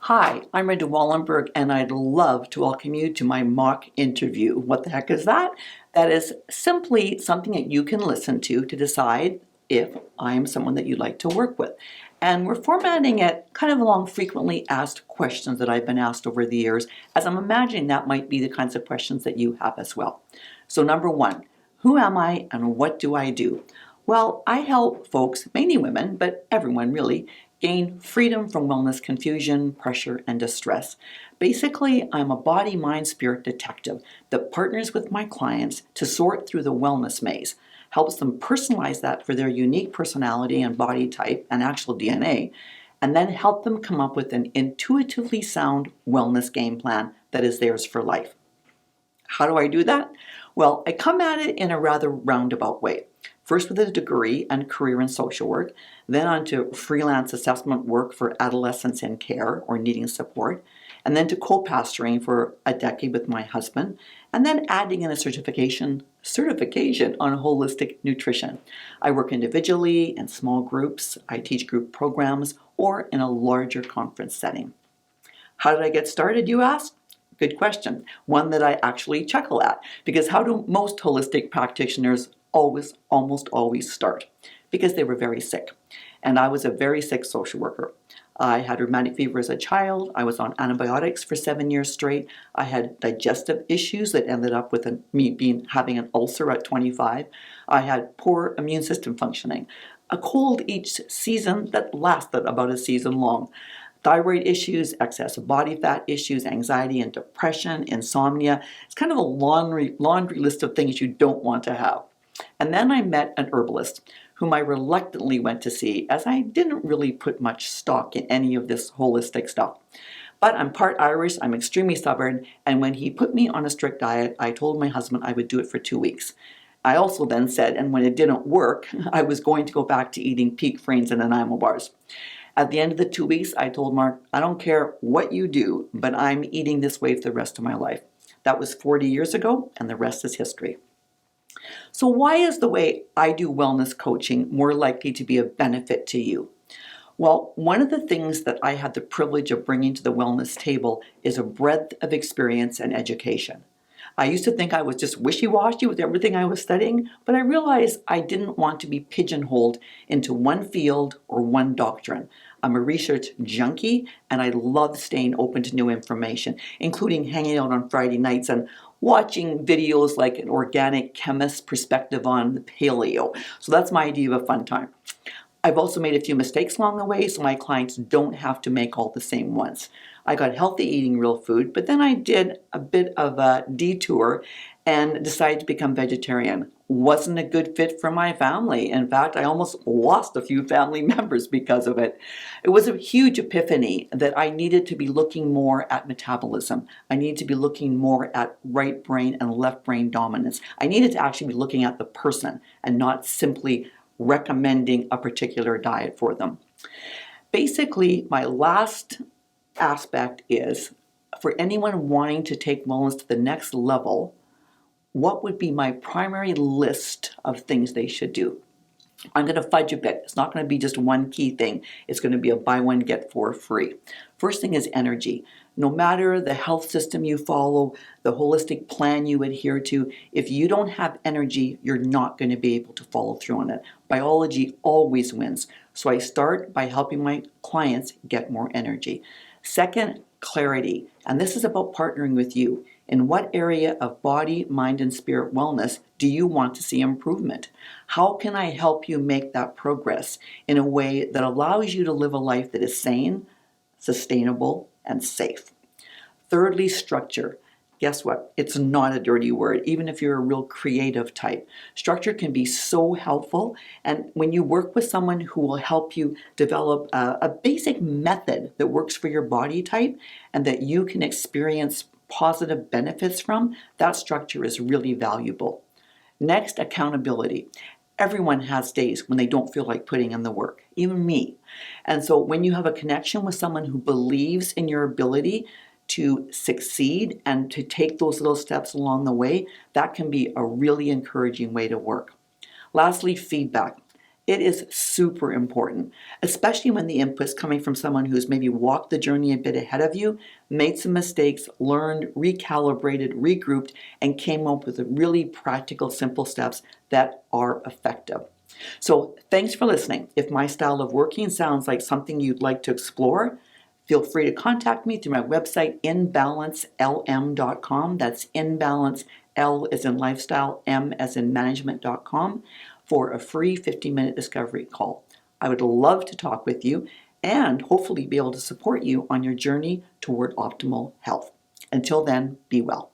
Hi, I'm Brenda Wollenberg, and I'd love to welcome you to my mock interview. What the heck is that? That is simply something that you can listen to decide if I am someone that you'd like to work with. And we're formatting it kind of along frequently asked questions that I've been asked over the years, as I'm imagining that might be the kinds of questions that you have as well. So, number one, who am I and what do I do? Well, I help folks, mainly women, but everyone really, gain freedom from wellness confusion, pressure, and distress. Basically, I'm a body, mind, spirit detective that partners with my clients to sort through the wellness maze, helps them personalize that for their unique personality and body type and actual DNA, and then help them come up with an intuitively sound wellness game plan that is theirs for life. How do I do that? Well, I come at it in a rather roundabout way. First with a degree and career in social work, then onto freelance assessment work for adolescents in care or needing support, and then to co-pastoring for a decade with my husband, and then adding in a certification on holistic nutrition. I work individually, in small groups, I teach group programs, or in a larger conference setting. How did I get started, you ask? Good question. One that I actually chuckle at, because how do most holistic practitioners almost always start? Because they were very sick. And I was a very sick social worker. I had rheumatic fever as a child. I was on antibiotics for 7 years straight. I had digestive issues that ended up with me having an ulcer at 25. I had poor immune system functioning. A cold each season that lasted about a season long. Thyroid issues, excess body fat issues, anxiety and depression, insomnia. It's kind of a laundry list of things you don't want to have. And then I met an herbalist whom I reluctantly went to see, as I didn't really put much stock in any of this holistic stuff. But I'm part Irish, I'm extremely stubborn, and when he put me on a strict diet, I told my husband I would do it for 2 weeks. I also then said, and when it didn't work, I was going to go back to eating peak frains and enamel bars. At the end of the 2 weeks, I told Mark, I don't care what you do, but I'm eating this way for the rest of my life. That was 40 years ago, and the rest is history. So why is the way I do wellness coaching more likely to be a benefit to you? Well, one of the things that I had the privilege of bringing to the wellness table is a breadth of experience and education. I used to think I was just wishy-washy with everything I was studying, but I realized I didn't want to be pigeonholed into one field or one doctrine. I'm a research junkie, and I love staying open to new information, including hanging out on Friday nights and watching videos like an organic chemist's perspective on the paleo. So that's my idea of a fun time. I've also made a few mistakes along the way, so my clients don't have to make all the same ones. I got healthy eating real food, but then I did a bit of a detour and decided to become vegetarian. Wasn't a good fit for my family. In fact, I almost lost a few family members because of it. It was a huge epiphany that I needed to be looking more at metabolism. I needed to be looking more at right brain and left brain dominance. I needed to actually be looking at the person and not simply recommending a particular diet for them. Basically, my last aspect is for anyone wanting to take wellness to the next level, what would be my primary list of things they should do? I'm going to fudge a bit. It's not going to be just one key thing. It's going to be a buy one, get four free. First thing is energy. No matter the health system you follow, the holistic plan you adhere to, if you don't have energy, you're not going to be able to follow through on it. Biology always wins. So I start by helping my clients get more energy. Second, clarity. And this is about partnering with you. In what area of body, mind, and spirit wellness do you want to see improvement? How can I help you make that progress in a way that allows you to live a life that is sane, sustainable, and safe? Thirdly, structure. Guess what? It's not a dirty word, even if you're a real creative type. Structure can be so helpful, and when you work with someone who will help you develop a basic method that works for your body type and that you can experience positive benefits from, that structure is really valuable. Next, accountability. Everyone has days when they don't feel like putting in the work, even me. And so when you have a connection with someone who believes in your ability to succeed and to take those little steps along the way, that can be a really encouraging way to work. Lastly, feedback. It is super important, especially when the input's coming from someone who's maybe walked the journey a bit ahead of you, made some mistakes, learned, recalibrated, regrouped, and came up with really practical, simple steps that are effective. So thanks for listening. If my style of working sounds like something you'd like to explore, feel free to contact me through my website, inbalancelm.com. That's inbalance, L as in lifestyle, M as in management.com, for a free 15-minute discovery call. I would love to talk with you and hopefully be able to support you on your journey toward optimal health. Until then, be well.